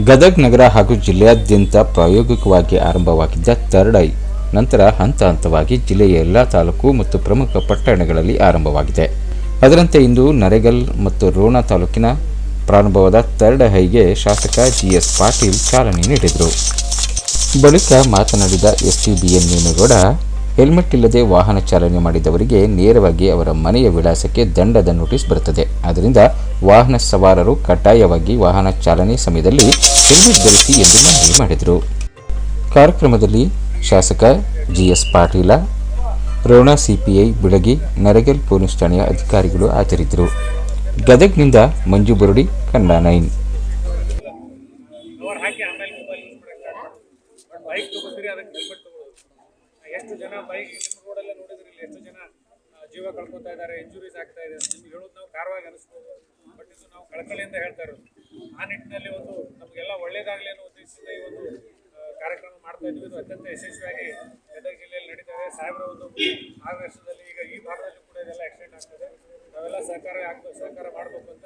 ಗದಗ ನಗರ ಹಾಗೂ ಜಿಲ್ಲೆಯಾದ್ಯಂತ ಪ್ರಾಯೋಗಿಕವಾಗಿ ಆರಂಭವಾಗಿದ್ದ ಥರ್ಡ್ ಐ ನಂತರ ಹಂತ ಹಂತವಾಗಿ ಜಿಲ್ಲೆಯ ಎಲ್ಲ ತಾಲೂಕು ಮತ್ತು ಪ್ರಮುಖ ಪಟ್ಟಣಗಳಲ್ಲಿ ಆರಂಭವಾಗಿದೆ. ಅದರಂತೆ ಇಂದು ನರೇಗಲ್ ಮತ್ತು ರೋಣ ತಾಲೂಕಿನ ಪ್ರಾರಂಭವಾದ ಥರ್ಡ್ ಐಗೆ ಶಾಸಕ ಜಿಎಸ್ ಪಾಟೀಲ್ ಚಾಲನೆ ನೀಡಿದರು. ಬಳಿಕ ಮಾತನಾಡಿದ ಎಸ್ಟಿಬಿಎನ್ ನೇಮೇಗೌಡ, ಹೆಲ್ಮೆಟ್ ಇಲ್ಲದೆ ವಾಹನ ಚಾಲನೆ ಮಾಡಿದವರಿಗೆ ನೇರವಾಗಿ ಅವರ ಮನೆಯ ವಿಳಾಸಕ್ಕೆ ದಂಡದ ನೋಟಿಸ್ ಬರುತ್ತದೆ. ಆದ್ದರಿಂದ ವಾಹನ ಸವಾರರು ಕಡ್ಡಾಯವಾಗಿ ವಾಹನ ಚಾಲನೆ ಸಮಯದಲ್ಲಿ ಹೆಲ್ಮೆಟ್ ಧರಿಸಿ ಎಂದು ಮನವಿ ಮಾಡಿದರು. ಕಾರ್ಯಕ್ರಮದಲ್ಲಿ ಶಾಸಕ GS Patil, Ron CPI Bilagi, Naregal police ಠಾಣೆಯ ಅಧಿಕಾರಿಗಳು ಹಾಜರಿದ್ದರು. ಗದಗ್ನಿಂದ ಮಂಜು ಬುರುಡಿ, ಕನ್ನಡ 9. ಎಷ್ಟು ಜನ ಬೈಕ್ ನಿಮ್ಮ ರೋಡಲ್ಲೇ ನೋಡಿದ್ರಿ, ಇಲ್ಲಿ ಎಷ್ಟು ಜನ ಜೀವ ಕಳ್ಕೊತಾ ಇದ್ದಾರೆ, ಇಂಜುರೀಸ್ ಆಗ್ತಾ ಇದೆ. ನಿಮ್ಗೆ ಹೇಳೋದು ನಾವು ಕಾರವಾಗಿ ಅನಿಸ್ಬೋದು, ಬಟ್ ಇದು ನಾವು ಕಳಕಳಿಯಿಂದ ಹೇಳ್ತಾ ಇರೋದು. ಆ ನಿಟ್ಟಿನಲ್ಲಿ ಒಂದು ನಮಗೆಲ್ಲ ಒಳ್ಳೇದಾಗಲಿ ಅನ್ನೋ ಉದ್ದೇಶದಿಂದ ಈ ಒಂದು ಕಾರ್ಯಕ್ರಮ ಮಾಡ್ತಾ ಇದ್ವಿ. ಇದು ಅತ್ಯಂತ ಯಶಸ್ವಿಯಾಗಿ ಗದಗ ಜಿಲ್ಲೆಯಲ್ಲಿ ನಡೀತಾ ಇದೆ. ಸಾಹೇಬರ ಒಂದು ಮಾರ್ಗದರ್ಶನದಲ್ಲಿ ಈಗ ಈ ಭಾಗದಲ್ಲೂ ಕೂಡ ಇದೆಲ್ಲ ಎಕ್ಸ್ಟೆಂಡ್ ಆಗ್ತದೆ. ನಾವೆಲ್ಲ ಸಹಕಾರ ಮಾಡಬೇಕು ಅಂತ